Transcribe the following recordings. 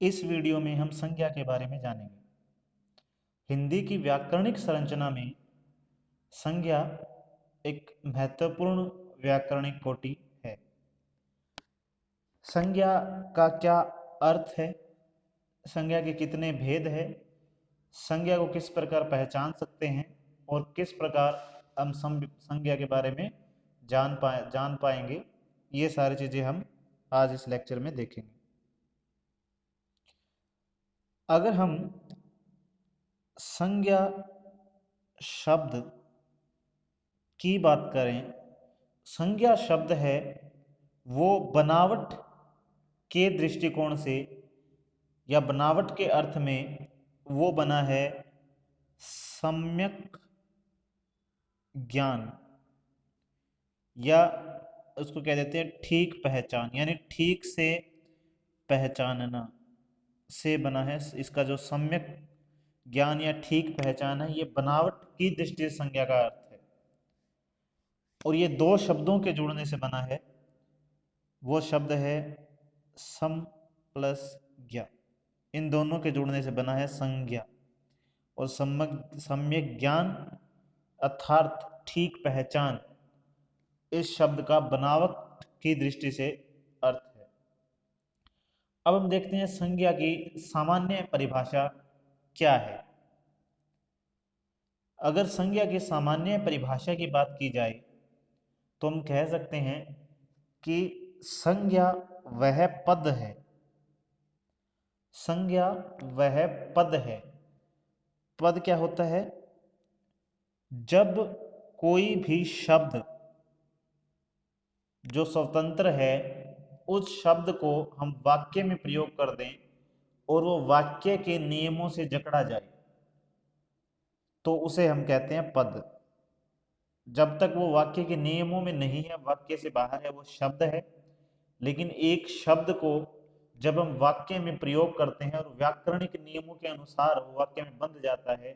इस वीडियो में हम संज्ञा के बारे में जानेंगे। हिंदी की व्याकरणिक संरचना में संज्ञा एक महत्वपूर्ण व्याकरणिक कोटि है। संज्ञा का क्या अर्थ है, संज्ञा के कितने भेद है, संज्ञा को किस प्रकार पहचान सकते हैं और किस प्रकार हम संज्ञा के बारे में जान पाएंगे, ये सारी चीजें हम आज इस लेक्चर में देखेंगे। अगर हम संज्ञा शब्द की बात करें, संज्ञा शब्द है वो बनावट के दृष्टिकोण से या बनावट के अर्थ में वो बना है सम्यक ज्ञान, या उसको कह देते हैं ठीक पहचान, यानी ठीक से पहचानना से बना है। इसका जो सम्यक ज्ञान या ठीक पहचान है, ये बनावट की दृष्टि से संज्ञा का अर्थ है। और ये दो शब्दों के जुड़ने से बना है, वो शब्द है सम प्लस ज्ञा। इन दोनों के जुड़ने से बना है संज्ञा। और सम्यक ज्ञान अर्थात ठीक पहचान इस शब्द का बनावट की दृष्टि से अर्थ है। अब हम देखते हैं संज्ञा की सामान्य परिभाषा क्या है। अगर संज्ञा की सामान्य परिभाषा की बात की जाए तो हम कह सकते हैं कि संज्ञा वह पद है, संज्ञा वह पद है। पद क्या होता है? जब कोई भी शब्द जो स्वतंत्र है, उस शब्द को हम वाक्य में प्रयोग कर दें और वो वाक्य के नियमों से जकड़ा जाए, तो उसे हम कहते हैं पद। जब तक वो वाक्य के नियमों में नहीं है, वाक्य से बाहर है, वो शब्द है। लेकिन एक शब्द को जब हम वाक्य में प्रयोग करते हैं और व्याकरणिक नियमों के अनुसार वो वाक्य में बंध जाता है,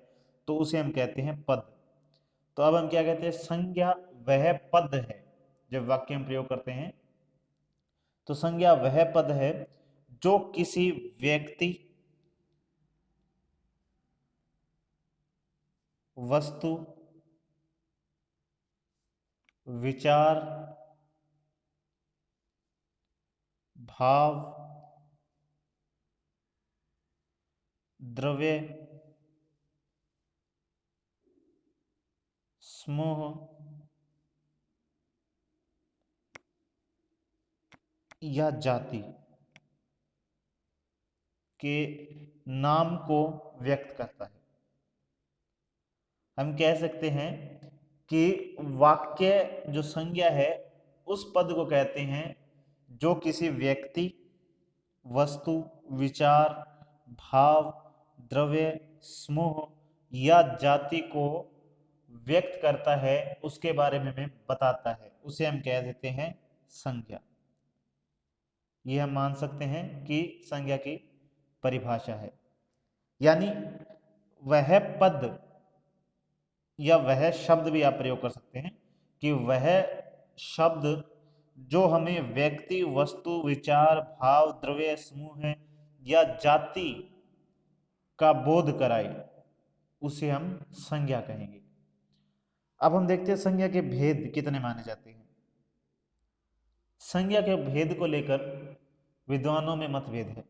तो उसे हम कहते हैं पद। तो अब हम क्या कहते हैं? संज्ञा वह पद है। जब वाक्य में प्रयोग करते हैं तो संज्ञा वह पद है जो किसी व्यक्ति, वस्तु, विचार, भाव, द्रव्य, समूह या जाति के नाम को व्यक्त करता है। हम कह सकते हैं कि वाक्य जो संज्ञा है, उस पद को कहते हैं जो किसी व्यक्ति, वस्तु, विचार, भाव, द्रव्य, समूह या जाति को व्यक्त करता है, उसके बारे में हमें बताता है, उसे हम कह देते हैं संज्ञा। ये हम मान सकते हैं कि संज्ञा की परिभाषा है। यानी वह पद या वह शब्द भी आप प्रयोग कर सकते हैं कि वह शब्द जो हमें व्यक्ति, वस्तु, विचार, भाव, द्रव्य, समूह या जाति का बोध कराए, उसे हम संज्ञा कहेंगे। अब हम देखते हैं संज्ञा के भेद कितने माने जाते हैं। संज्ञा के भेद को लेकर विद्वानों में मतभेद है।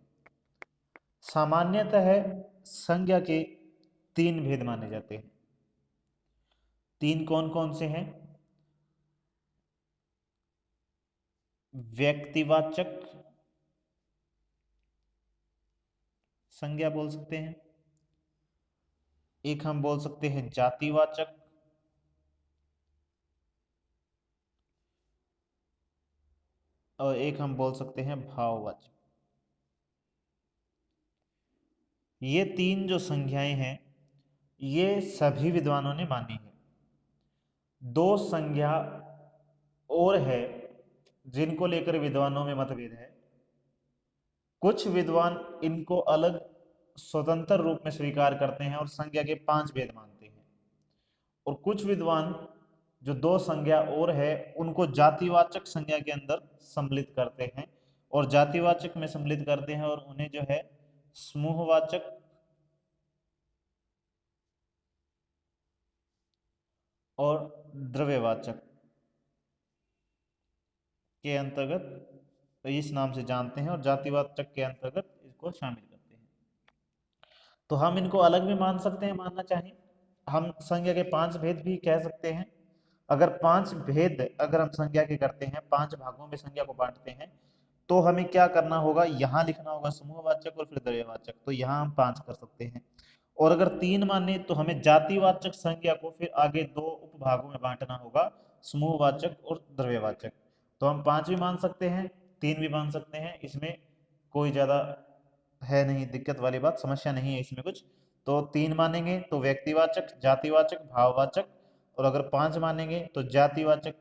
सामान्यतः संज्ञा के 3 भेद माने जाते हैं। 3 कौन कौन से हैं? व्यक्तिवाचक संज्ञा बोल सकते हैं, एक हम बोल सकते हैं जातिवाचक, और एक हम बोल सकते हैं भाववाचक। ये 3 जो संज्ञाएं हैं, ये सभी विद्वानों ने मानी है। 2 संज्ञा और है जिनको लेकर विद्वानों में मतभेद है। कुछ विद्वान इनको अलग स्वतंत्र रूप में स्वीकार करते हैं और संज्ञा के 5 भेद मानते हैं। और कुछ विद्वान जो 2 संज्ञा और है, उनको जातिवाचक संज्ञा के अंदर सम्मिलित करते हैं और जातिवाचक में सम्मिलित करते हैं, और उन्हें जो है समूहवाचक और द्रव्यवाचक के अंतर्गत इस नाम से जानते हैं, और जातिवाचक के अंतर्गत इसको शामिल करते हैं। तो हम इनको अलग भी मान सकते हैं, मानना चाहें हम संज्ञा के 5 भेद भी कह सकते हैं। अगर 5 भेद अगर हम संज्ञा के करते हैं, 5 भागों में संज्ञा को बांटते हैं, तो हमें क्या करना होगा, यहाँ लिखना होगा समूहवाचक और फिर द्रव्यवाचक, तो यहाँ हम 5 कर सकते हैं। और अगर 3 माने तो हमें जातिवाचक संज्ञा को फिर आगे 2 उपभागों में बांटना होगा, समूहवाचक और द्रव्यवाचक। तो हम 5 भी मान सकते हैं, 3 भी मान सकते हैं, इसमें कोई ज्यादा है नहीं दिक्कत वाली बात, समस्या नहीं है इसमें कुछ। तो 3 मानेंगे तो व्यक्तिवाचक, जातिवाचक, भाववाचक, और अगर 5 मानेंगे तो जातिवाचक,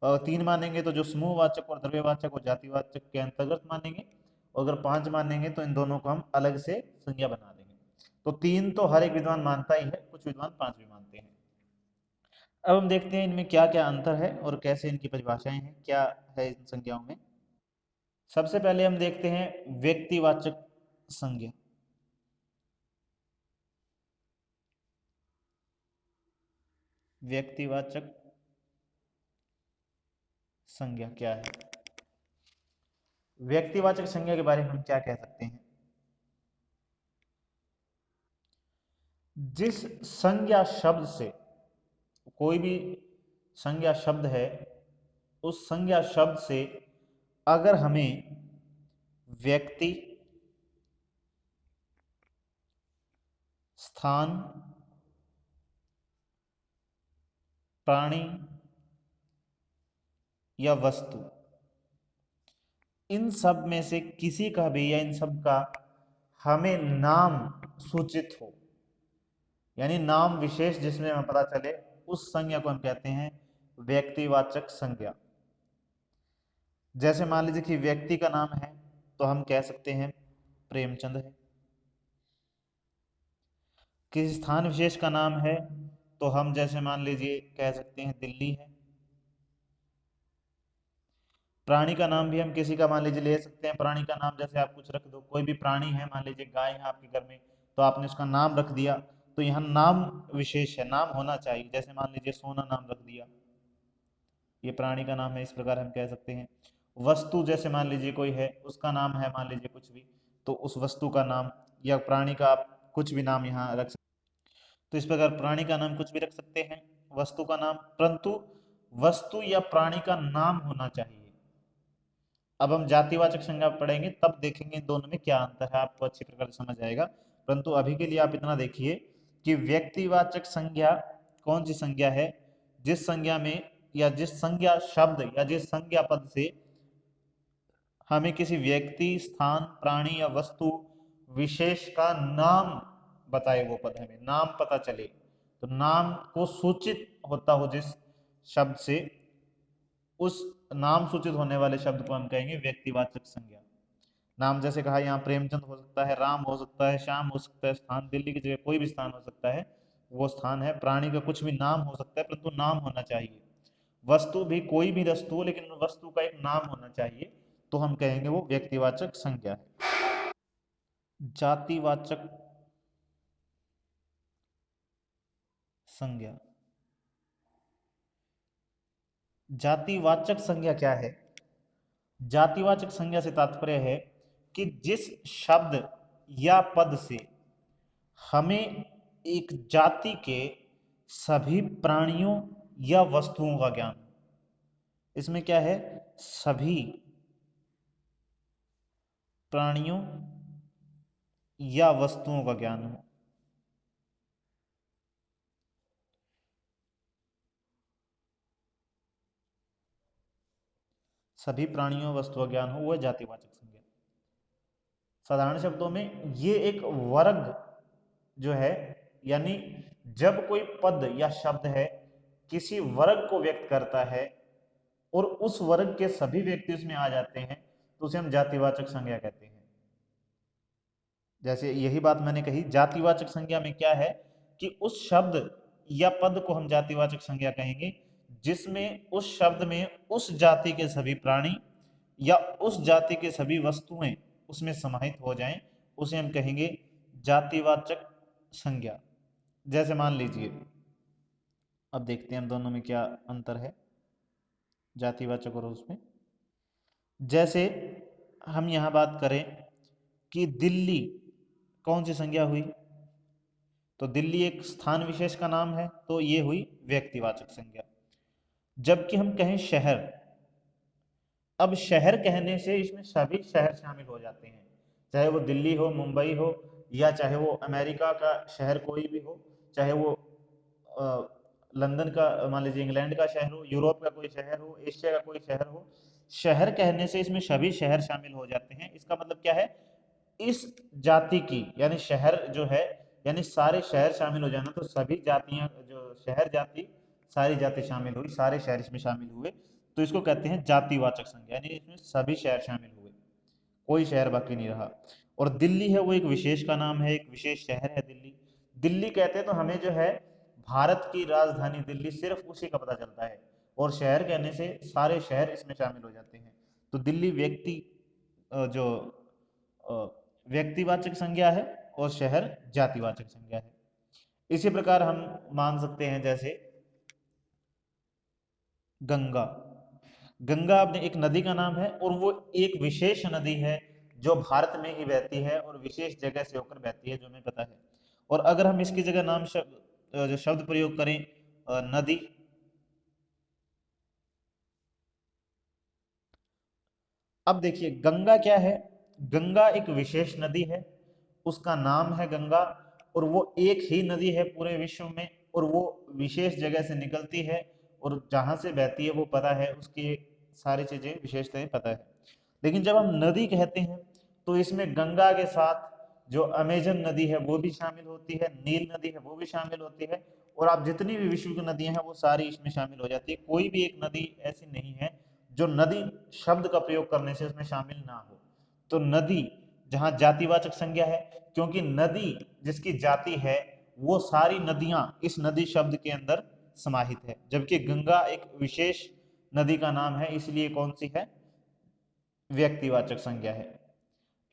3 मानेंगे तो जो समूहवाचक और द्रव्यवाचक और जातिवाचक के अंतर्गत मानेंगे, और अगर 5 मानेंगे तो इन दोनों को हम अलग से संज्ञा बना देंगे। तो 3 तो हर एक विद्वान मानता ही है, कुछ विद्वान 5 भी मानते हैं। अब हम देखते हैं इनमें क्या क्या अंतर है और कैसे इनकी परिभाषाएं हैं, क्या है इन संज्ञाओं में। सबसे पहले हम देखते हैं व्यक्तिवाचक संज्ञा। व्यक्तिवाचक संज्ञा क्या है? व्यक्तिवाचक संज्ञा के बारे में हम क्या कह सकते हैं? जिस संज्ञा शब्द से, कोई भी संज्ञा शब्द है, उस संज्ञा शब्द से अगर हमें व्यक्ति, स्थान, प्राणी या वस्तु, इन सब में से किसी का भी या इन सब का हमें नाम सूचित हो, यानी नाम विशेष जिसमें हमें पता चले, उस संज्ञा को हम कहते हैं व्यक्तिवाचक संज्ञा। जैसे मान लीजिए कि व्यक्ति का नाम है तो हम कह सकते हैं प्रेमचंद है। किसी स्थान विशेष का नाम है तो हम जैसे मान लीजिए कह सकते हैं दिल्ली है। प्राणी का नाम भी हम किसी का मान लीजिए ले सकते हैं, प्राणी का नाम जैसे आप कुछ रख दो, कोई भी प्राणी है, मान लीजिए गाय है आपके घर में, तो आपने उसका नाम रख दिया, तो यहाँ नाम विशेष है, नाम होना चाहिए। जैसे मान लीजिए सोना नाम रख दिया, ये प्राणी का नाम है, इस प्रकार हम कह सकते हैं। वस्तु जैसे मान लीजिए कोई है, उसका नाम है मान लीजिए कुछ भी, तो उस वस्तु का नाम या प्राणी का आप कुछ भी नाम यहाँ रख सकते। तो इस प्रकार प्राणी का नाम कुछ भी रख सकते हैं, वस्तु का नाम, परंतु वस्तु या प्राणी का नाम होना चाहिए। अब हम जातिवाचक संज्ञा पढ़ेंगे तब देखेंगे इन दोनों में क्या अंतर है, आपको अच्छी प्रकार से समझ आएगा। परंतु अभी के लिए आप इतना देखिए कि व्यक्तिवाचक संज्ञा कौन सी संज्ञा है, जिस संज्ञा में या जिस संज्ञा शब्द या जिस संज्ञा पद से हमें किसी व्यक्ति, स्थान, प्राणी या वस्तु विशेष का नाम बताए, वो पद हमें नाम पता चले, तो नाम को सूचित होता हो जिस शब्द से, उस नाम सूचित होने वाले शब्द को हम कहेंगे व्यक्तिवाचक संज्ञा। नाम जैसे कहा यहाँ प्रेमचंद हो सकता है, राम हो सकता है, श्याम हो सकता है, स्थान दिल्ली की जगह कोई भी स्थान हो सकता है, वो स्थान है। प्राणी का कुछ भी नाम हो सकता है, परंतु नाम होना चाहिए। वस्तु भी कोई भी वस्तु हो, लेकिन वस्तु का एक नाम होना चाहिए, तो हम कहेंगे वो व्यक्तिवाचक संज्ञा है। जातिवाचक संज्ञा, जातिवाचक संज्ञा क्या है? जातिवाचक संज्ञा से तात्पर्य है कि जिस शब्द या पद से हमें एक जाति के सभी प्राणियों या वस्तुओं का ज्ञान, इसमें क्या है, सभी प्राणियों या वस्तुओं का ज्ञान हो। सभी प्राणियों वस्तुओं का ज्ञान हो, वह जातिवाचक संज्ञा। साधारण शब्दों में ये एक वर्ग जो है, यानी जब कोई पद या शब्द है किसी वर्ग को व्यक्त करता है और उस वर्ग के सभी व्यक्ति उसमें आ जाते हैं, तो उसे हम जातिवाचक संज्ञा कहते हैं। जैसे यही बात मैंने कही, जातिवाचक संज्ञा में क्या है कि उस शब्द या पद को हम जातिवाचक संज्ञा कहेंगे जिसमें उस शब्द में उस जाति के सभी प्राणी या उस जाति के सभी वस्तुएं उसमें समाहित हो जाएं, उसे हम कहेंगे जातिवाचक संज्ञा। जैसे मान लीजिए, अब देखते हैं हम दोनों में क्या अंतर है, जातिवाचक और उसमें। जैसे हम यहाँ बात करें कि दिल्ली कौन सी संज्ञा हुई, तो दिल्ली एक स्थान विशेष का नाम है, तो ये हुई व्यक्तिवाचक संज्ञा। जबकि हम कहें शहर, अब शहर कहने से इसमें सभी शहर शामिल हो जाते हैं, चाहे वो दिल्ली हो, मुंबई हो, या चाहे वो अमेरिका का शहर कोई भी हो, चाहे वो लंदन का, मान लीजिए इंग्लैंड का शहर हो, यूरोप का कोई शहर हो, एशिया का कोई शहर हो। शहर कहने से इसमें सभी शहर शामिल हो जाते हैं। इसका मतलब क्या है, इस जाति की यानी शहर जो है, यानी सारे शहर शामिल हो जाना, तो सभी जातियां जो शहर जाति, सारी जाति शामिल हुई, सारे शहर इसमें शामिल हुए, तो इसको कहते हैं जातिवाचक संज्ञा, यानी इसमें सभी शहर शामिल हुए, कोई शहर बाकी नहीं रहा। और दिल्ली है वो एक विशेष का नाम है, एक विशेष शहर है दिल्ली। दिल्ली कहते हैं तो हमें जो है भारत की राजधानी दिल्ली सिर्फ उसी का पता चलता है, और शहर कहने से सारे शहर इसमें शामिल हो जाते हैं। तो दिल्ली व्यक्ति जो व्यक्तिवाचक संज्ञा है, और शहर जातिवाचक संज्ञा है। इसी प्रकार हम मान सकते हैं जैसे गंगा। गंगा अपने एक नदी का नाम है, और वो एक विशेष नदी है जो भारत में ही बहती है और विशेष जगह से होकर बहती है, जो हमें पता है। और अगर हम इसकी जगह नाम शब्द जो शब्द प्रयोग करें नदी, अब देखिए गंगा क्या है, गंगा एक विशेष नदी है, उसका नाम है गंगा, और वो एक ही नदी है पूरे विश्व में, और वो विशेष जगह से निकलती है, और जहां से बहती है वो पता है, उसकी सारी चीजें विशेषताएं पता है। लेकिन जब हम नदी कहते हैं तो इसमें गंगा के साथ जो अमेजन नदी है वो भी शामिल होती है, नील नदी है वो भी शामिल होती है, और आप जितनी भी विश्व की नदियां हैं वो सारी इसमें शामिल हो जाती है। कोई भी एक नदी ऐसी नहीं है जो नदी शब्द का प्रयोग करने से उसमें शामिल ना हो। तो नदी जहां जातिवाचक संज्ञा है, क्योंकि नदी जिसकी जाति है वो सारी नदियां इस नदी शब्द के अंदर समाहित है, जबकि गंगा एक विशेष नदी का नाम है, इसलिए कौन सी है, व्यक्तिवाचक संज्ञा है।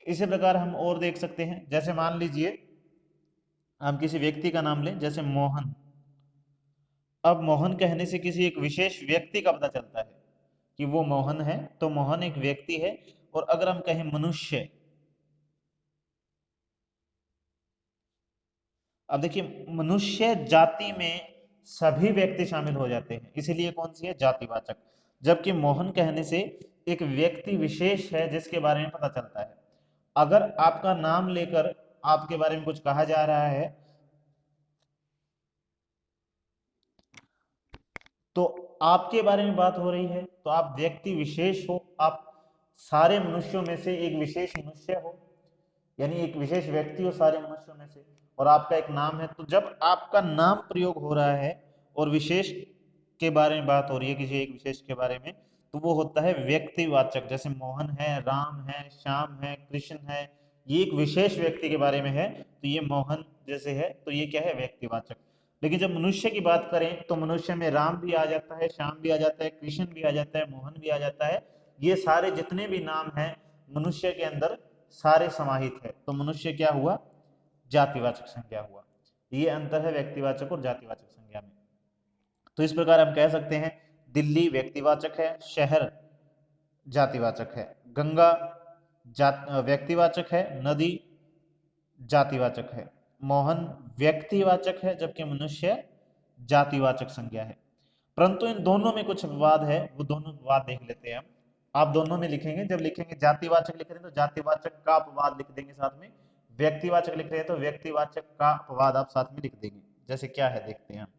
इसी प्रकार हम और देख सकते हैं, जैसे मान लीजिए हम किसी व्यक्ति का नाम लें, जैसे मोहन। अब मोहन कहने से किसी एक विशेष व्यक्ति का पता चलता है कि वो मोहन है, तो मोहन एक व्यक्ति है। और अगर हम कहें मनुष्य, अब देखिए मनुष्य जाति में सभी व्यक्ति शामिल हो जाते हैं, इसीलिए कौन सी है, जातिवाचक। जबकि मोहन कहने से एक व्यक्ति विशेष है जिसके बारे में पता चलता है। अगर आपका नाम लेकर आपके बारे में कुछ कहा जा रहा है, तो आपके बारे में बात हो रही है, तो आप व्यक्ति विशेष हो, आप सारे मनुष्यों में से एक विशेष मनुष्य हो, यानी एक विशेष व्यक्ति हो सारे मनुष्यों में से, और आपका एक नाम है। तो जब आपका नाम प्रयोग हो रहा है और विशेष के बारे में बात हो रही है, किसी एक विशेष के बारे में, तो वो होता है व्यक्तिवाचक। जैसे मोहन है, राम है, श्याम है, कृष्ण है, ये एक विशेष व्यक्ति के बारे में है, तो ये मोहन जैसे है, तो ये क्या है, व्यक्तिवाचक। लेकिन जब मनुष्य की बात करें तो मनुष्य में राम भी आ जाता है, श्याम भी आ जाता है, कृष्ण भी आ जाता है, मोहन भी आ जाता है। ये सारे जितने भी नाम हैं मनुष्य के अंदर सारे समाहित है, तो मनुष्य क्या हुआ, जातिवाचक संज्ञा हुआ। ये अंतर है व्यक्तिवाचक और जातिवाचक संज्ञा में। तो इस प्रकार हम कह सकते हैं दिल्ली व्यक्तिवाचक है, शहर जातिवाचक है, गंगा व्यक्तिवाचक है, नदी जातिवाचक है, मोहन व्यक्तिवाचक है, जबकि मनुष्य जातिवाचक संज्ञा है। परंतु इन दोनों में कुछ विवाद है, वो दोनों विवाद देख लेते हैं हम। आप दोनों में लिखेंगे, जब लिखेंगे जातिवाचक लिख रहे हैं तो जातिवाचक का अपवाद लिख देंगे साथ में, व्यक्तिवाचक लिख रहे हैं तो व्यक्तिवाचक का अपवाद आप साथ में लिख देंगे। जैसे क्या है देखते हैं हम।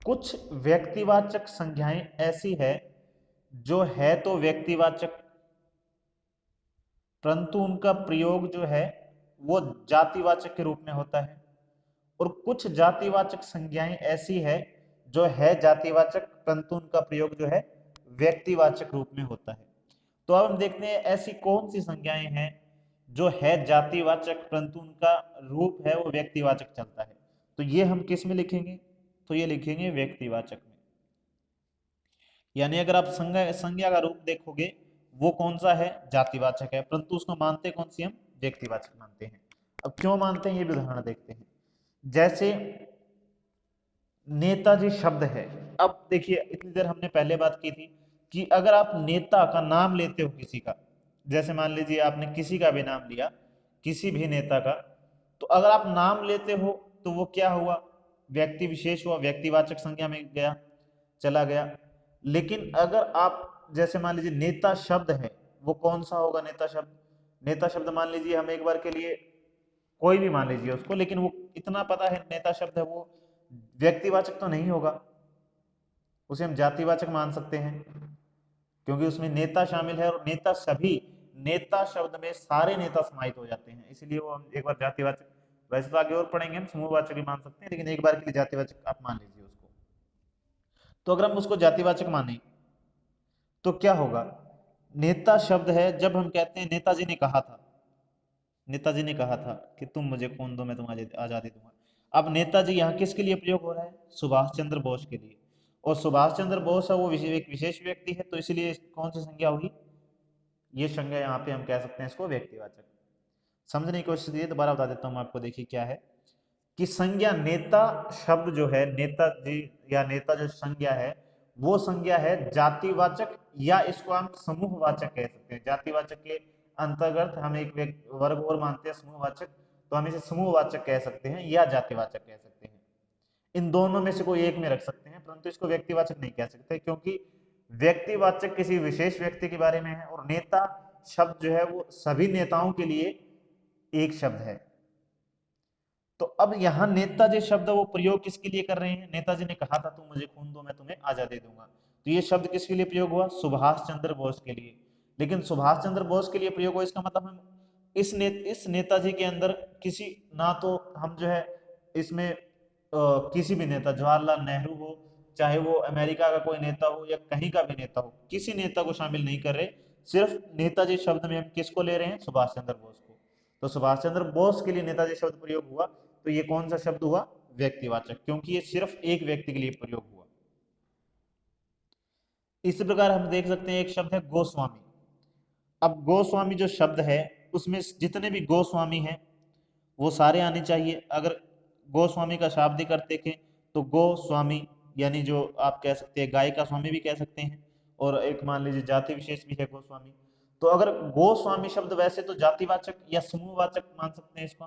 कुछ व्यक्तिवाचक संज्ञाएं ऐसी है जो है तो व्यक्तिवाचक, परंतु उनका प्रयोग जो है वो जातिवाचक के रूप में होता है। और कुछ जातिवाचक संज्ञाएं ऐसी है जो है जातिवाचक, परंतु उनका प्रयोग जो है व्यक्तिवाचक रूप में होता है। तो अब हम देखते हैं ऐसी कौन सी संज्ञाएं हैं जो है जातिवाचक परंतु उनका रूप है वो व्यक्तिवाचक चलता है। तो ये हम किस में लिखेंगे, तो ये लिखेंगे व्यक्तिवाचक में। यानी अगर आप संज्ञा संज्ञा का रूप देखोगे वो कौन सा है, जातिवाचक है, परंतु उसको मानते कौन सी हम, व्यक्तिवाचक मानते हैं। अब क्यों मानते हैं ये भी उदाहरण देखते हैं। जैसे नेताजी शब्द है। अब देखिए इतनी देर हमने पहले बात की थी कि अगर आप नेता का नाम लेते हो किसी का, जैसे मान लीजिए आपने किसी का भी नाम लिया, किसी भी नेता का, तो अगर आप नाम लेते हो तो वो क्या हुआ, व्यक्ति विशेष हुआ, व्यक्तिवाचक संज्ञा में गया, चला गया। लेकिन अगर आप जैसे मान लीजिए नेता शब्द है, वो कौन सा होगा नेता शब्द, नेता शब्द मान लीजिए हम एक बार के लिए कोई भी मान लीजिए उसको, लेकिन वो इतना पता है नेता शब्द है, वो व्यक्तिवाचक तो नहीं होगा, उसे हम जातिवाचक मान सकते हैं, क्योंकि उसमें नेता शामिल है और नेता सभी, नेता शब्द में सारे नेता समाहित हो जाते हैं, इसलिए वो हम एक बार जातिवाचक, वैसे तो आगे और पढ़ेंगे हम समूहवाचक भी मान सकते हैं, लेकिन एक बार के लिए जातिवाचक आप मान लीजिए उसको। तो अगर हम उसको जातिवाचक माने तो क्या होगा, नेता शब्द है, जब हम कहते हैं नेताजी ने कहा था, नेताजी ने कहा था कि तुम मुझे खून दो मैं तुम्हें आजादी दूंगा। अब नेताजी यहाँ किसके लिए प्रयोग हो रहा है, सुभाष चंद्र बोस के लिए, और सुभाष चंद्र बोस है वो एक विशेष व्यक्ति है, तो इसलिए कौन सी संज्ञा होगी, ये संज्ञा यहाँ पे हम कह सकते हैं इसको व्यक्तिवाचक। समझने की कोशिश कीजिए, दोबारा बता देता हूँ आपको, देखिए क्या है कि संज्ञा नेता शब्द जो है, नेताजी या नेता जो संज्ञा है, वो संज्ञा है जातिवाचक, या इसको हम समूहवाचक कह सकते हैं। जातिवाचक के अंतर्गत हम एक वर्ग और मानते हैं समूहवाचक, तो हम इसे समूहवाचक कह सकते हैं या जातिवाचक कह सकते हैं। इन दोनों में से कोई एक में रख सकते हैं, परंतु इसको व्यक्तिवाचक नहीं कह सकते, क्योंकि व्यक्तिवाचक किसी विशेष व्यक्ति के बारे में है, और नेता शब्द जो है वो सभी नेताओं के लिए एक शब्द है। तो अब यहाँ नेताजी शब्द वो प्रयोग किसके लिए कर रहे हैं, नेताजी ने कहा था तुम मुझे खून दो मैं तुम्हें आजादी दूंगा, तो ये शब्द किसके लिए प्रयोग हुआ, सुभाष चंद्र बोस के लिए। लेकिन सुभाष चंद्र बोस के लिए प्रयोग हुआ, इसका मतलब हम इस नेताजी के अंदर किसी, ना तो हम जो है इसमें किसी भी नेता, जवाहरलाल नेहरू हो, चाहे वो अमेरिका का कोई नेता हो या कहीं का भी नेता हो, किसी नेता को शामिल नहीं कर रहे, सिर्फ नेताजी शब्द में हम किसको ले रहे हैं, सुभाष चंद्र बोस को। तो सुभाष चंद्र बोस के लिए नेताजी शब्द प्रयोग हुआ, तो ये कौन सा शब्द हुआ, व्यक्तिवाचक, क्योंकि ये सिर्फ एक व्यक्ति के लिए प्रयोग हुआ। इसी प्रकार हम देख सकते हैं एक शब्द है गोस्वामी। अब गोस्वामी जो शब्द है, उसमें जितने भी गोस्वामी हैं वो सारे आने चाहिए। अगर गोस्वामी का शाब्दिक अर्थ देखें तो गोस्वामी यानी जो आप कह सकते हैं गाय का स्वामी भी कह सकते हैं, और एक मान लीजिए जाति विशेष भी है गोस्वामी। तो अगर गोस्वामी शब्द वैसे तो जातिवाचक या समूहवाचक मान सकते हैं इसको,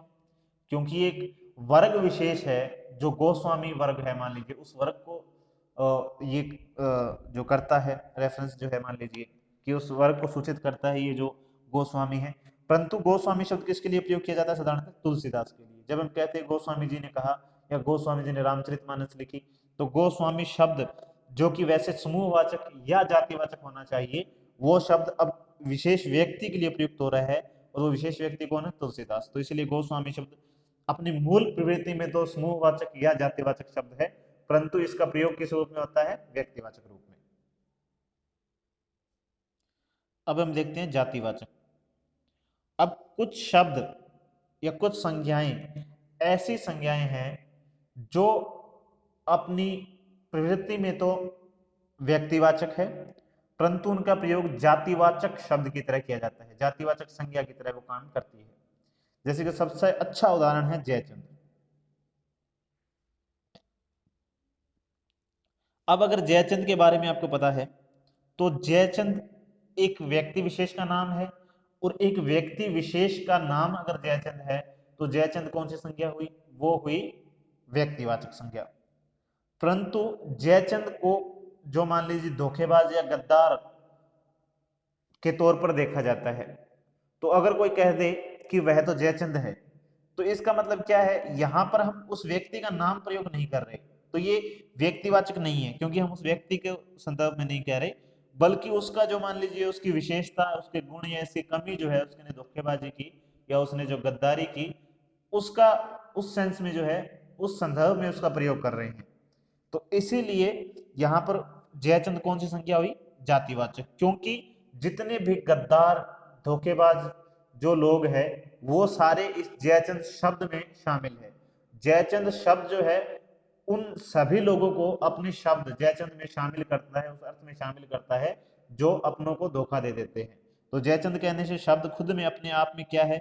क्योंकि एक वर्ग विशेष है जो गोस्वामी वर्ग है, मान लीजिए उस वर्ग को ये जो करता है रेफरेंस जो है, मान लीजिए कि उस वर्ग को सूचित करता है ये जो गोस्वामी है। परंतु गोस्वामी शब्द किसके लिए प्रयोग किया जाता है, साधारणतः तुलसीदास के लिए। जब हम कहते हैं गोस्वामी जी ने कहा या गोस्वामी जी ने रामचरितमानस लिखी, तो गोस्वामी शब्द जो कि वैसे समूहवाचक या जातिवाचक होना चाहिए, वो शब्द अब विशेष व्यक्ति के लिए प्रयुक्त हो रहा है, और वो विशेष व्यक्ति कौन है, तुलसीदास। तो इसलिए गोस्वामी शब्द अपनी मूल प्रवृत्ति में तो समूहवाचक या जातिवाचक शब्द है, परंतु इसका प्रयोग किस रूप में होता है, व्यक्तिवाचक रूप में। अब हम देखते हैं जातिवाचक। अब कुछ शब्द या कुछ संज्ञाएं ऐसी संज्ञाएं हैं जो अपनी प्रवृत्ति में तो व्यक्तिवाचक है, परंतु उनका प्रयोग जातिवाचक शब्द की तरह किया जाता है, जातिवाचक संज्ञा की तरह वो काम करती है। जैसे कि सबसे अच्छा उदाहरण है जयचंद। अब अगर जयचंद के बारे में आपको पता है, तो जयचंद एक व्यक्ति विशेष का नाम है, और एक व्यक्ति विशेष का नाम अगर जयचंद है, तो जयचंद कौन सी संज्ञा हुई, वो हुई व्यक्तिवाचक संज्ञा। परंतु जयचंद को जो मान लीजिए धोखेबाज या गद्दार के तौर पर देखा जाता है, तो अगर कोई कह दे कि वह तो जयचंद है, तो इसका मतलब क्या है, यहां पर हम उस व्यक्ति का नाम प्रयोग नहीं कर रहे, तो ये व्यक्तिवाचक नहीं है, क्योंकि हम उस व्यक्ति के संदर्भ में नहीं कह रहे, बल्कि उसका जो मान लीजिए उसकी विशेषता, उसके गुण या इसकी कमी जो है, उसने धोखेबाजी की या उसने जो गद्दारी की, उसका उस सेंस में जो है, उस संदर्भ में उसका प्रयोग कर रहे हैं। तो इसीलिए यहां पर जयचंद कौन सी संज्ञा हुई, जातिवाचक, क्योंकि जितने भी गद्दार धोखेबाज जो लोग हैं, वो सारे इस जयचंद शब्द में शामिल है। जयचंद शब्द जो है उन सभी लोगों को अपने शब्द जयचंद में शामिल करता है, उस अर्थ में शामिल करता है जो अपनों को धोखा दे देते हैं। तो जयचंद कहने से शब्द खुद में अपने आप में क्या है,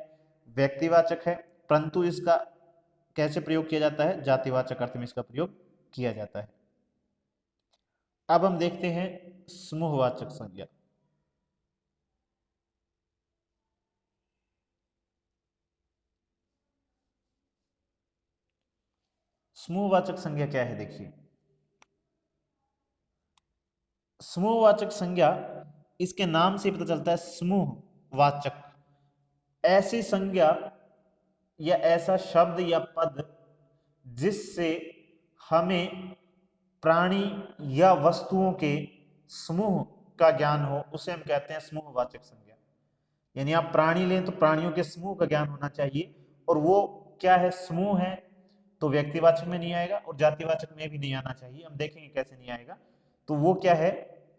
व्यक्तिवाचक है, परंतु इसका कैसे प्रयोग किया जाता है, जातिवाचक अर्थ में इसका प्रयोग किया जाता है। अब हम देखते हैं समूहवाचक संज्ञा। समूहवाचक संज्ञा क्या है, देखिए समूहवाचक संज्ञा, इसके नाम से पता चलता है समूहवाचक, ऐसी संज्ञा या ऐसा शब्द या पद जिससे हमें प्राणी या वस्तुओं के समूह का ज्ञान हो, उसे हम कहते हैं समूहवाचक संज्ञा। यानी आप प्राणी लें तो प्राणियों के समूह का ज्ञान होना चाहिए, और वो क्या है, समूह है, तो व्यक्तिवाचक में नहीं आएगा और जातिवाचक में भी नहीं आना चाहिए। हम देखेंगे कैसे नहीं आएगा। तो वो क्या है,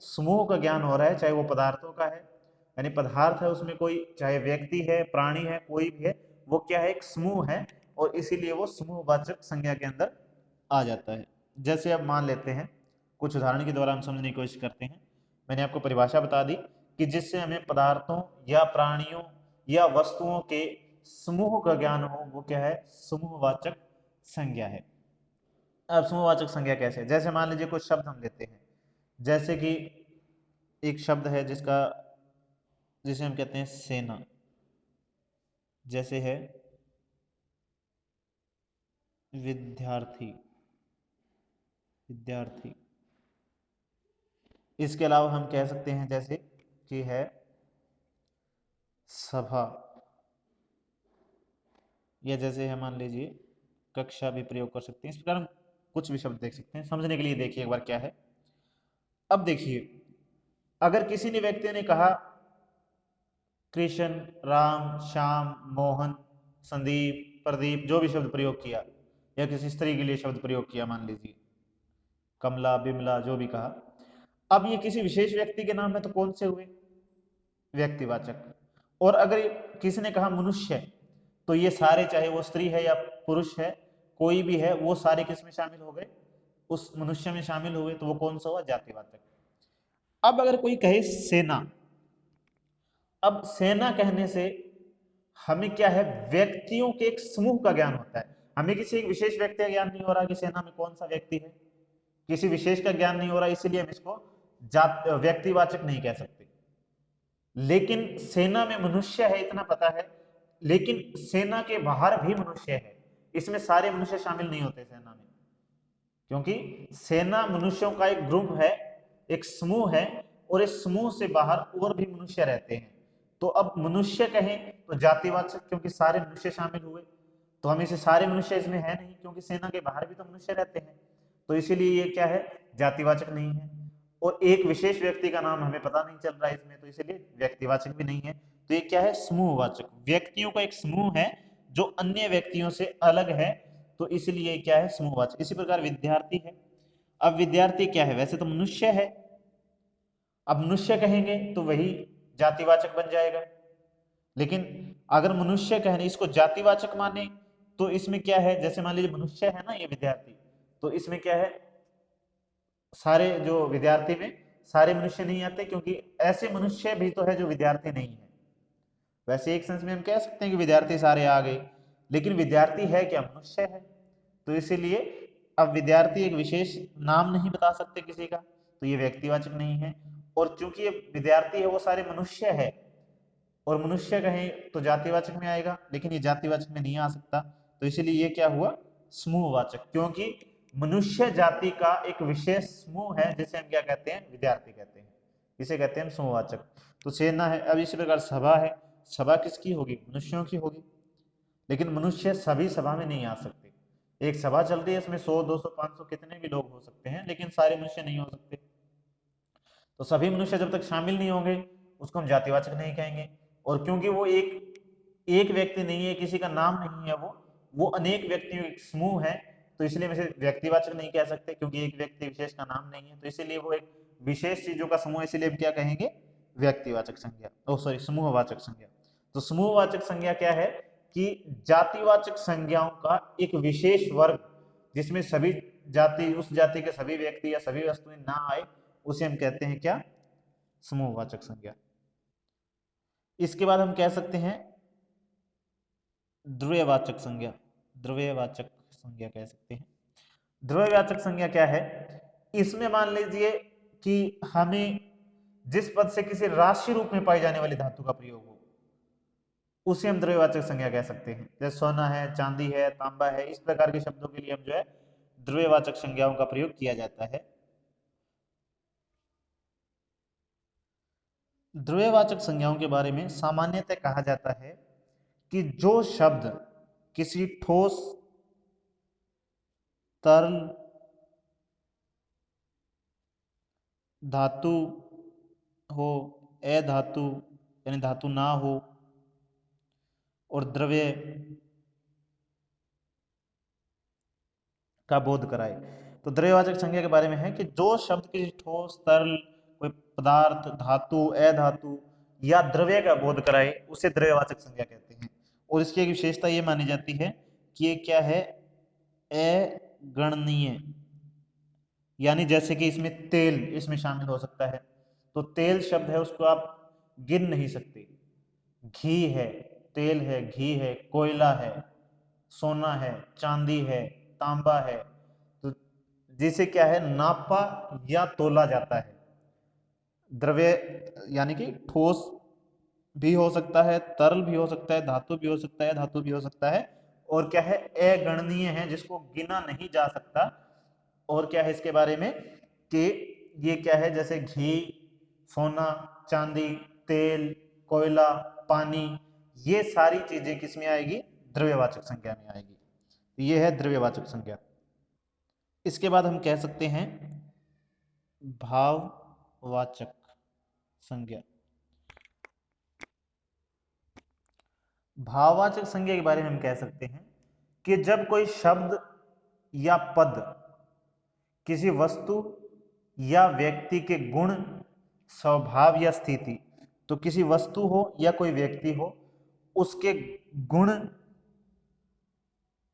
समूह का ज्ञान हो रहा है, चाहे वो पदार्थों का है, यानी पदार्थ है उसमें कोई, चाहे व्यक्ति है, प्राणी है, कोई भी है, वो क्या है, एक समूह है, और इसीलिए वो समूहवाचक संज्ञा के अंदर आ जाता है। जैसे अब मान लेते हैं, कुछ उदाहरण के द्वारा हम समझने की कोशिश करते हैं। मैंने आपको परिभाषा बता दी कि जिससे हमें पदार्थों या प्राणियों या वस्तुओं के समूह का ज्ञान हो, वो क्या है, समूहवाचक संज्ञा है। अब समूहवाचक संज्ञा कैसे है, जैसे मान लीजिए कुछ शब्द हम लेते हैं, जैसे कि एक शब्द है जिसे हम कहते हैं सेना, जैसे है विद्यार्थी, विद्यार्थी। इसके अलावा हम कह सकते हैं जैसे कि है सभा, या जैसे है मान लीजिए कक्षा भी प्रयोग कर सकते हैं। इस प्रकार हम कुछ भी शब्द देख सकते हैं। समझने के लिए देखिए एक बार क्या है। अब देखिए, अगर किसी ने व्यक्ति ने कहा कृष्ण, राम, श्याम, मोहन, संदीप, प्रदीप, जो भी शब्द प्रयोग किया, या किसी स्त्री के लिए शब्द प्रयोग किया, मान लीजिए कमला, बिमला, जो भी कहा, अब ये किसी विशेष व्यक्ति के नाम है तो कौन से हुए, व्यक्तिवाचक। और अगर किसी ने कहा मनुष्य, तो ये सारे, चाहे वो स्त्री है या पुरुष है, कोई भी है, वो सारे किस में शामिल हो गए, उस मनुष्य में शामिल हो गए, तो वो कौन सा हुआ, जातिवाचक। अब अगर कोई कहे सेना, अब सेना कहने से हमें क्या है, व्यक्तियों के एक समूह का ज्ञान होता है। हमें किसी एक विशेष व्यक्ति का ज्ञान नहीं हो रहा कि सेना में कौन सा व्यक्ति है, किसी विशेष का ज्ञान नहीं हो रहा, इसीलिए हम इसको व्यक्तिवाचक नहीं कह सकते। लेकिन सेना में मनुष्य है इतना पता है, लेकिन सेना के बाहर भी मनुष्य है, इसमें सारे मनुष्य शामिल नहीं होते सेना में, क्योंकि सेना मनुष्यों का एक ग्रुप है, एक समूह है, और इस समूह से बाहर और भी मनुष्य रहते हैं। तो अब मनुष्य कहें तो जातिवाचक, क्योंकि सारे मनुष्य शामिल हुए, तो हम इसे सारे मनुष्य इसमें है नहीं, क्योंकि सेना के बाहर भी तो मनुष्य रहते हैं, तो इसीलिए ये क्या है, जातिवाचक नहीं है। और एक विशेष व्यक्ति का नाम हमें पता नहीं चल रहा है इसमें, तो इसीलिए व्यक्तिवाचक भी नहीं है। तो ये क्या है, समूहवाचक, व्यक्तियों का एक समूह है जो अन्य व्यक्तियों से अलग है, तो इसलिए क्या है, समूहवाचक। इसी प्रकार विद्यार्थी है, अब विद्यार्थी क्या है, वैसे तो मनुष्य है, अब मनुष्य कहेंगे तो वही जातिवाचक बन जाएगा। लेकिन अगर मनुष्य कहने इसको जातिवाचक माने, तो इसमें क्या है, जैसे मान लीजिए मनुष्य है ना ये विद्यार्थी, तो इसमें क्या है, सारे जो विद्यार्थी में सारे मनुष्य नहीं आते, क्योंकि ऐसे मनुष्य भी तो है जो विद्यार्थी नहीं है। वैसे एक सेंस में हम कह सकते हैं कि विद्यार्थी सारे आ गए, लेकिन विद्यार्थी है क्या, मनुष्य है, तो इसीलिए अब विद्यार्थी एक विशेष नाम नहीं बता सकते किसी का, तो ये व्यक्तिवाचक नहीं है। और चूंकि ये विद्यार्थी है, वो सारे मनुष्य है, और मनुष्य कहें तो जातिवाचक में आएगा, लेकिन ये जातिवाचक में नहीं आ सकता, तो इसीलिए ये क्या हुआ, समूहवाचक, क्योंकि मनुष्य जाति का एक विशेष समूह है, जिसे हम क्या कहते हैं, विद्यार्थी कहते हैं, इसे कहते हैं समूहवाचक। तो सेना है। अब इसी प्रकार सभा है, सभा किसकी होगी, मनुष्यों की होगी, लेकिन मनुष्य सभी सभा में नहीं आ सकते। एक सभा चल रही है, इसमें 100, 200, 500 कितने भी लोग हो सकते हैं, लेकिन सारे मनुष्य नहीं हो सकते। तो सभी मनुष्य जब तक शामिल नहीं होंगे, उसको हम जातिवाचक नहीं कहेंगे। और क्योंकि वो एक व्यक्ति नहीं है, किसी का नाम नहीं है, वो अनेक व्यक्तियों एक समूह है, तो इसलिए हम इसे व्यक्तिवाचक नहीं कह सकते, क्योंकि एक व्यक्ति विशेष का नाम नहीं है, तो इसीलिए वो एक विशेष चीजों का समूह, इसीलिए हम क्या कहेंगे, व्यक्तिवाचक संज्ञा, ओ सॉरी, समूहवाचक संज्ञा। तो समूहवाचक संज्ञा क्या है, कि जातिवाचक संज्ञाओं का एक विशेष वर्ग, जिसमें सभी जाति, उस जाति के सभी व्यक्ति या सभी वस्तुएं ना आए, उसे हम कहते हैं क्या, समूहवाचक संज्ञा। इसके बाद हम कह सकते हैं द्रव्यवाचक संज्ञा। द्रव्यवाचक संज्ञा कह सकते हैं। द्रव्यवाचक संज्ञा क्या है? इसमें मान लीजिए कि हमें जिस पद से किसी राशि रूप में पाई जाने वाली धातु का प्रयोग हो, उसे हम द्रव्यवाचक संज्ञा कह सकते हैं। जैसे सोना है, चांदी है, तांबा है, इस प्रकार के शब्दों के लिए हम जो है द्रव्यवाचक संज्ञाओं का प्रयोग किया जाता है। द्रव्यवाचक संज्ञाओं के बारे में सामान्यतः कहा जाता है कि जो शब्द किसी ठोस, तरल, धातु हो, अधातु यानी धातु ना हो, और द्रव्य का बोध कराए। तो द्रव्यवाचक संज्ञा के बारे में है कि जो शब्द किसी ठोस, तरल, कोई पदार्थ, धातु, अधातु या द्रव्य का बोध कराए, उसे द्रव्यवाचक संज्ञा कहते हैं। और इसकी एक विशेषता ये मानी जाती है कि ये क्या है? अगणनीय। यानी जैसे कि इसमें तेल इसमें शामिल हो सकता है, तो तेल शब्द है उसको आप गिन नहीं सकते। घी है, तेल है, घी है, कोयला है, सोना है, चांदी है, तांबा है, तो जिसे क्या है नापा या तोला जाता है। द्रव्य यानी कि ठोस भी हो सकता है, तरल भी हो सकता है, धातु भी हो सकता है, धातु भी हो सकता है, और क्या है अगणनीय है, जिसको गिना नहीं जा सकता। और क्या है इसके बारे में कि ये क्या है, जैसे घी, सोना, चांदी, तेल, कोयला, पानी, ये सारी चीजें किस में आएगी? द्रव्यवाचक संज्ञा में आएगी। ये है द्रव्यवाचक संज्ञा। इसके बाद हम कह सकते हैं भाववाचक संज्ञा। भाववाचक संज्ञा के बारे में हम कह सकते हैं कि जब कोई शब्द या पद किसी वस्तु या व्यक्ति के गुण, स्वभाव या स्थिति, तो किसी वस्तु हो या कोई व्यक्ति हो, उसके गुण,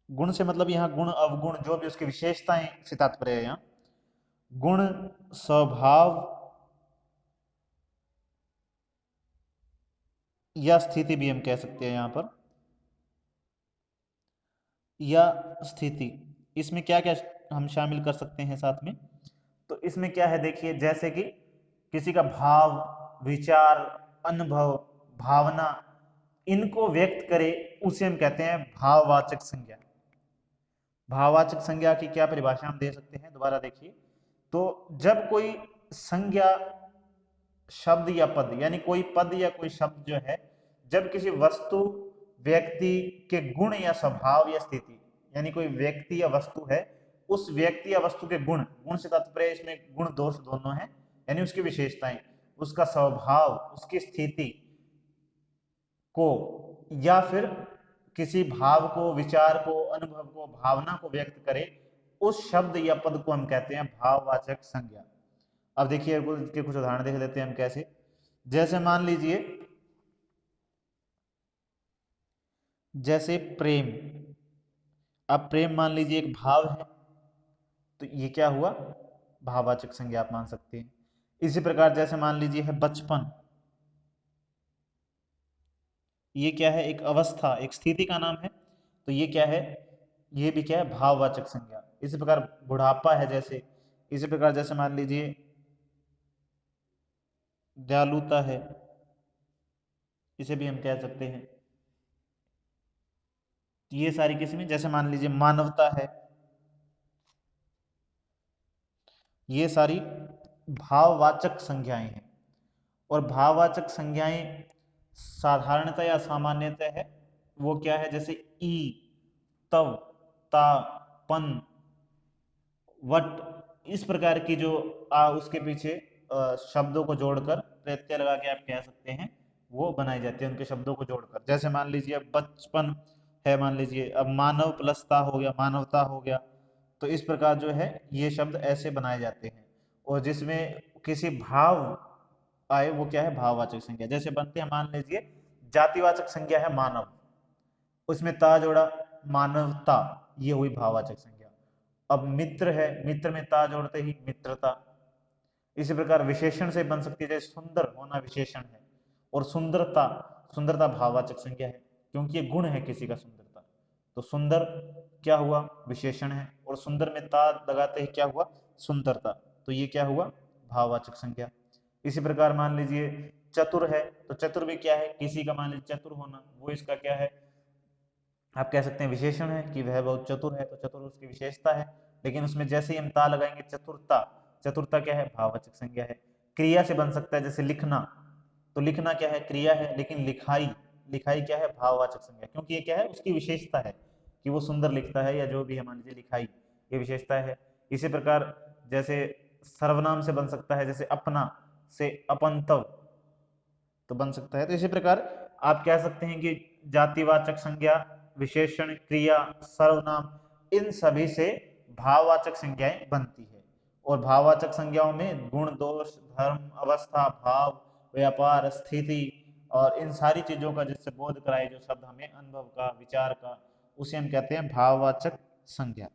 गुण से मतलब यहाँ गुण अवगुण जो भी उसकी विशेषताएं से तात्पर्य है यहाँ, गुण, स्वभाव या स्थिति भी हम कह सकते हैं यहाँ पर, या स्थिति, इसमें क्या क्या हम शामिल कर सकते हैं साथ में? तो इसमें क्या है देखिए, जैसे कि किसी का भाव, विचार, अनुभव, भावना, इनको व्यक्त करे, उसे हम कहते हैं भाववाचक संज्ञा। भाववाचक संज्ञा की क्या परिभाषा हम दे सकते हैं, दोबारा देखिए। तो जब कोई संज्ञा, शब्द या पद, यानी कोई पद या कोई शब्द जो है, जब किसी वस्तु, व्यक्ति के गुण या स्वभाव या स्थिति, यानी कोई व्यक्ति या वस्तु है, उस व्यक्ति या वस्तु के गुण, गुण से तात्पर्य इसमें गुण दोष दोनों है, यानी उसकी विशेषताएं, उसका स्वभाव, उसकी स्थिति को, या फिर किसी भाव को, विचार को, अनुभव को, भावना को व्यक्त करे, उस शब्द या पद को हम कहते हैं भाववाचक संज्ञा। अब देखिए इसके कुछ उदाहरण देख लेते हैं हम कैसे। जैसे मान लीजिए, जैसे प्रेम। अब प्रेम मान लीजिए एक भाव है, तो ये क्या हुआ? भाववाचक संज्ञा आप मान सकते हैं। इसी प्रकार जैसे मान लीजिए है बचपन, ये क्या है? एक अवस्था, एक स्थिति का नाम है, तो ये क्या है? ये भी क्या है? भाववाचक संज्ञा। इसी प्रकार बुढ़ापा है जैसे, इसी प्रकार जैसे मान लीजिए दयालुता है, इसे भी हम कह सकते हैं। ये सारी किस्में, जैसे मान लीजिए मानवता है, ये सारी भाववाचक संज्ञाएं हैं। और भाववाचक संज्ञाएं साधारणतः या सामान्यतः है, वो क्या है? जैसे ई, तव, ता, पन, वट, इस प्रकार की जो उसके पीछे शब्दों को जोड़कर प्रत्यय लगा के आप कह सकते हैं, वो बनाई जाती है उनके शब्दों को जोड़कर। जैसे मान लीजिए अब बचपन है, मान लीजिए अब मानव प्लसता हो गया, मानवता हो गया, तो इस प्रकार जो है ये शब्द ऐसे बनाए जाते हैं। और जिसमें किसी भाव आए, वो क्या है? भाववाचक संज्ञा। जैसे बनते हैं, मान लीजिए जातिवाचक संज्ञा है मानव, उसमें ता जोड़ा, मानवता, ये हुई भाववाचक संज्ञा। अब मित्र है, मित्र में ता जोड़ते ही मित्रता। इसी प्रकार विशेषण से बन सकती है, जैसे सुंदर होना विशेषण है, और सुंदरता, सुंदरता भाववाचक संज्ञा है, क्योंकि ये गुण है किसी का सुंदरता। तो सुंदर क्या हुआ, विशेषण है, और सुंदर में ता लगाते ही क्या हुआ, सुंदरता, तो ये क्या हुआ, भाववाचक संज्ञा। इसी प्रकार मान लीजिए चतुर है, तो चतुर भी क्या है, किसी का मान लीजिए चतुर होना, वो इसका क्या है, आप कह सकते हैं विशेषण है कि वह बहुत चतुर है, तो चतुर उसकी विशेषता है। लेकिन उसमें जैसे ही हम ता लगाएंगे, चतुरता, चतुरता क्या है, भाववाचक संज्ञा है। क्रिया से बन सकता है, जैसे लिखना, तो लिखना क्या है, क्रिया है, लेकिन लिखाई, लिखाई क्या है, भाववाचक संज्ञा, क्योंकि ये क्या है, उसकी विशेषता है कि वो सुंदर लिखता है, या जो भी है मान लीजिए लिखाई, ये विशेषता है। इसी प्रकार जैसे सर्वनाम से बन सकता है, जैसे अपना से अपंतव, तो बन सकता है। तो इसी प्रकार आप कह सकते हैं कि जातिवाचक संज्ञा, विशेषण, क्रिया, सर्वनाम, इन सभी से भाववाचक संज्ञाएं बनती है। और भाववाचक संज्ञाओं में गुण, दोष, धर्म, अवस्था, भाव, व्यापार, स्थिति, और इन सारी चीजों का जिससे बोध कराए, जो शब्द हमें अनुभव का, विचार का, उसे हम कहते हैं भाववाचक संज्ञा।